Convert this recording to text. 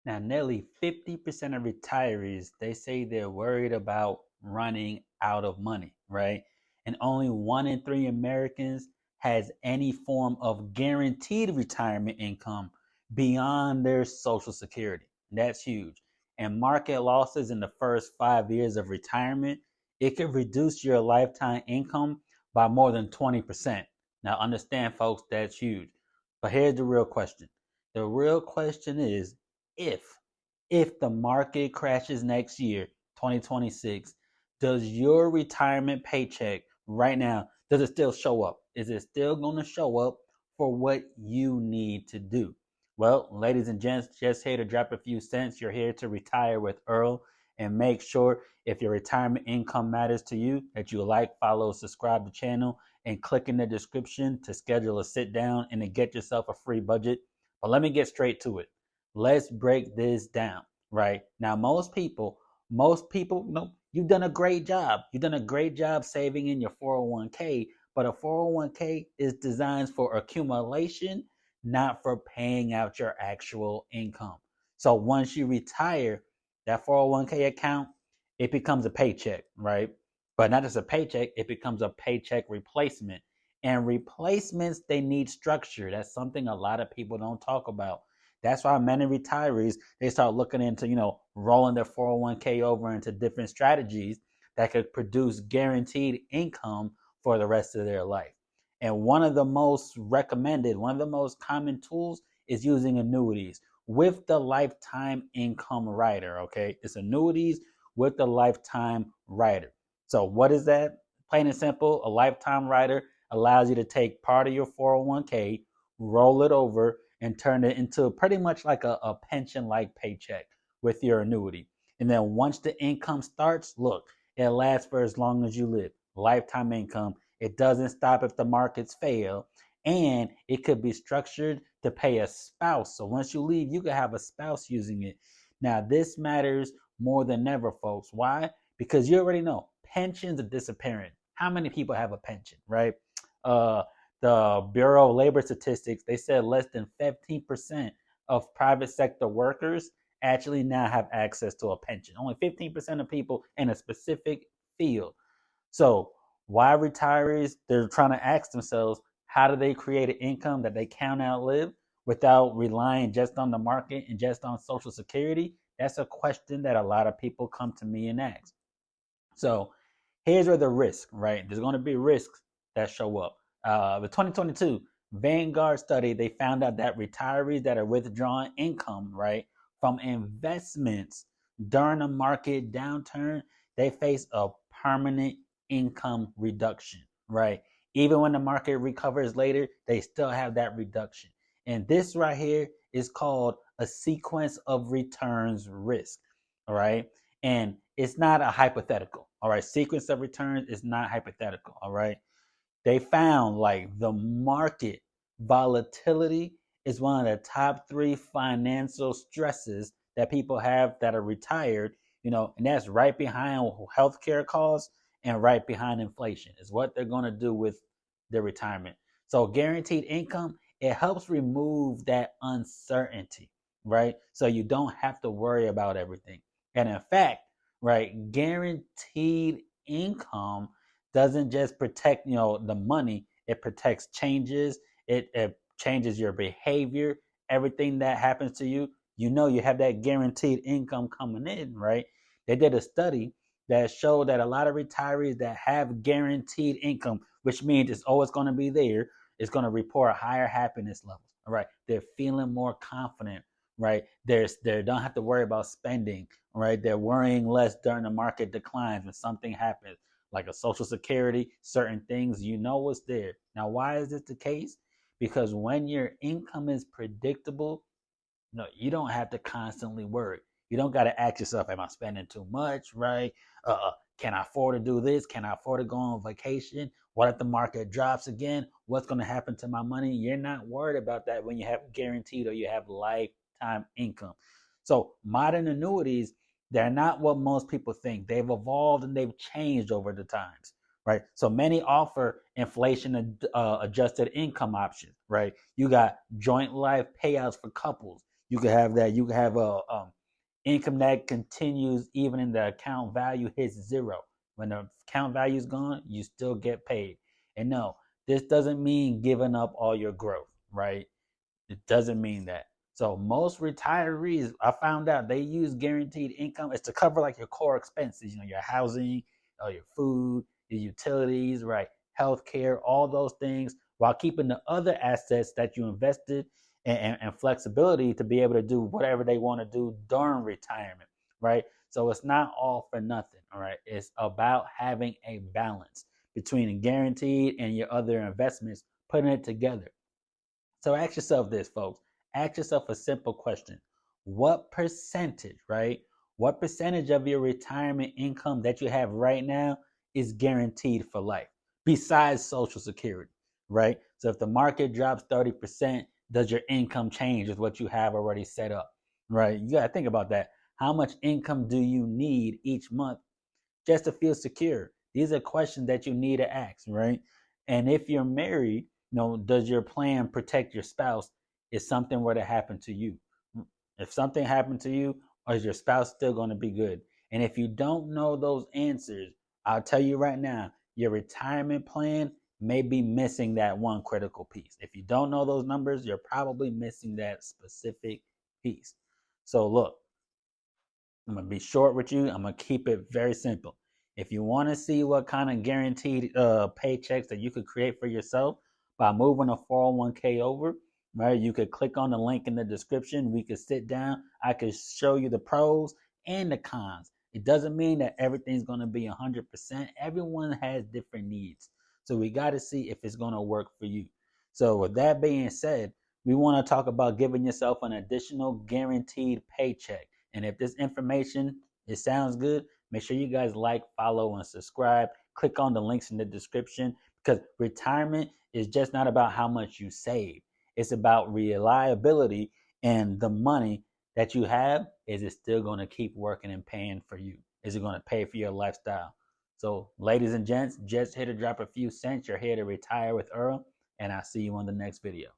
Now, nearly 50% of retirees, they say they're worried about running out of money, right? And only 1 in 3 Americans has any form of guaranteed retirement income beyond their Social Security. That's huge. And market losses in the first 5 years of retirement, it could reduce your lifetime income by more than 20%. Now, understand, folks, that's huge. But here's the real question. The real question is if if the market crashes next year, 2026, does your retirement paycheck right now, does it still show up? Is it still going to show up for what you need to do? Well, ladies and gents, just here to drop a few cents. You're here to retire with Earl, and make sure if your retirement income matters to you that you like, follow, subscribe to the channel, and click in the description to schedule a sit down and to get yourself a free budget. But let me get straight to it. Let's break this down. Right now, most people, you've done a great job. You've done a great job saving in your 401k, but a 401k is designed for accumulation, not for paying out your actual income. So once you retire, that 401k account, it becomes a paycheck, right? But not just a paycheck, it becomes a paycheck replacement. And replacements, they need structure. That's something a lot of people don't talk about. That's why many retirees, they start looking into, rolling their 401k over into different strategies that could produce guaranteed income for the rest of their life. And one of the most recommended, one of the most common tools is using annuities with the lifetime income rider. Okay. It's annuities with the lifetime rider. So what is that? Plain and simple, a lifetime rider allows you to take part of your 401k, roll it over, and turn it into pretty much like a pension like paycheck with your annuity. And then once the income starts, look, it lasts for as long as you live. Lifetime income. It doesn't stop if the markets fail. And it could be structured to pay a spouse. So once you leave, you could have a spouse using it. Now, this matters more than ever, folks. Why? Because you already know pensions are disappearing. How many people have a pension, right? Uh, the Bureau of Labor Statistics, they said less than 15% of private sector workers actually now have access to a pension. Only 15% of people in a specific field. So why retirees, they're trying to ask themselves, how do they create an income that they can outlive without relying just on the market and just on Social Security? That's a question that a lot of people come to me and ask. So here's where the risk, right? There's going to be risks that show up. The 2022 Vanguard study, they found out that retirees that are withdrawing income, right, from investments during a market downturn, they face a permanent income reduction, right? Even when the market recovers later, they still have that reduction. And this right here is called a sequence of returns risk, all right? And it's not a hypothetical, all right? Sequence of returns is not hypothetical, all right? They found like the market volatility is one of the top three financial stresses that people have that are retired, and that's right behind healthcare costs and right behind inflation is what they're going to do with their retirement. So guaranteed income, it helps remove that uncertainty, right? So you don't have to worry about everything. And in fact, right, guaranteed income doesn't just protect the money, it protects changes, it changes your behavior, everything that happens to you. You have that guaranteed income coming in, right? They did a study that showed that a lot of retirees that have guaranteed income, which means it's always going to be there, is going to report higher happiness levels. All right, they're feeling more confident, right? They don't have to worry about spending, right? They're worrying less during the market declines when something happens like a Social Security, certain things, what's there. Now, why is this the case? Because when your income is predictable, you don't have to constantly worry. You don't got to ask yourself, am I spending too much, right? Can I afford to do this? Can I afford to go on vacation? What if the market drops again? What's going to happen to my money? You're not worried about that when you have guaranteed or you have lifetime income. So modern annuities, they're not what most people think. They've evolved and they've changed over the times, right? So many offer inflation adjusted income options, right? You got joint life payouts for couples. You could have that. You could have a income that continues even in the account value hits zero. When the account value is gone, you still get paid. And no, this doesn't mean giving up all your growth, right? It doesn't mean that. So most retirees, I found out they use guaranteed income. It's to cover like your core expenses, your housing, your food, your utilities, right? Healthcare, all those things, while keeping the other assets that you invested and flexibility to be able to do whatever they want to do during retirement, right? So it's not all for nothing, all right? It's about having a balance between guaranteed and your other investments, putting it together. So ask yourself this, folks. Ask yourself a simple question. What percentage, right? What percentage of your retirement income that you have right now is guaranteed for life besides Social Security, right? So if the market drops 30%, does your income change with what you have already set up, right? You got to think about that. How much income do you need each month just to feel secure? These are questions that you need to ask, right? And if you're married, does your plan protect your spouse if something were to happen to you? If something happened to you, or is your spouse still going to be good? And if you don't know those answers, I'll tell you right now, your retirement plan may be missing that one critical piece. If you don't know those numbers, you're probably missing that specific piece. So look, I'm gonna be short with you. I'm gonna keep it very simple. If you want to see what kind of guaranteed paychecks that you could create for yourself by moving a 401k over, right? You could click on the link in the description. We could sit down. I could show you the pros and the cons. It doesn't mean that everything's gonna be 100%. Everyone has different needs, so we got to see if it's gonna work for you. So with that being said, we want to talk about giving yourself an additional guaranteed paycheck. And if this information it sounds good, make sure you guys like, follow, and subscribe. Click on the links in the description, because retirement is just not about how much you save. It's about reliability, and the money that you have, is it still going to keep working and paying for you? Is it going to pay for your lifestyle? So, ladies and gents, just here to drop a few cents. You're here to retire with Earl, and I'll see you on the next video.